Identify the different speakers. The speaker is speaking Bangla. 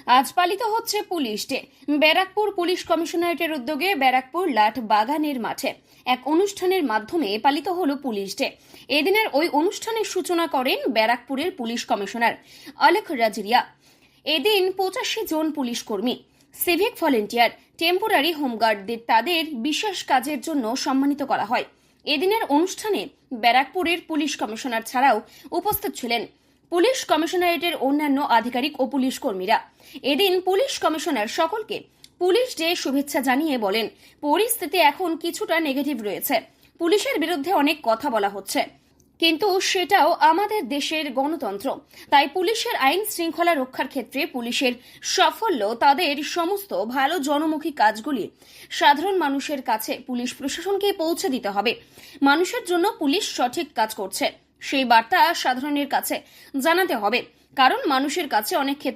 Speaker 1: আজ পালিত হচ্ছে পুলিশ ডে। ব্যারাকপুর পুলিশ কমিশনারেটের উদ্যোগে ব্যারাকপুর লাট বাগানের মাঠে এক অনুষ্ঠানের মাধ্যমে পালিত হলো পুলিশ ডে। এদিনের ওই অনুষ্ঠানের সূচনা করেন ব্যারাকপুরের পুলিশ কমিশনার অলেখ রাজরিয়া। এদিন 85 জন পুলিশ কর্মী, সিভিক ভলেন্টিয়ার, টেম্পোরারি হোমগার্ডদের তাদের বিশেষ কাজের জন্য সম্মানিত করা হয়। এদিনের অনুষ্ঠানে ব্যারাকপুরের পুলিশ কমিশনার ছাড়াও উপস্থিত ছিলেন পুলিশ কমিশনারেটের অন্যান্য আধিকারিক ও পুলিশ কর্মীরা। এদিন পুলিশ কমিশনার সকলকে পুলিশ ডে শুভেচ্ছা জানিয়ে বলেন, পরিস্থিতি এখন কিছুটা নেগেটিভ রয়েছে, পুলিশের বিরুদ্ধে অনেক কথা বলা হচ্ছে, কিন্তু সেটাও আমাদের দেশের গণতন্ত্র। তাই পুলিশের আইন শৃঙ্খলা রক্ষার ক্ষেত্রে পুলিশের সাফল্য, তাদের সমস্ত ভালো জনমুখী কাজগুলি সাধারণ মানুষের কাছে পুলিশ প্রশাসনকে পৌঁছে দিতে হবে। মানুষের জন্য পুলিশ সঠিক কাজ করছে সেই বার্তা সাধারণের কাছে জানাতে হবে, কারণ মানুষের কাছে অনেক ক্ষেত্রে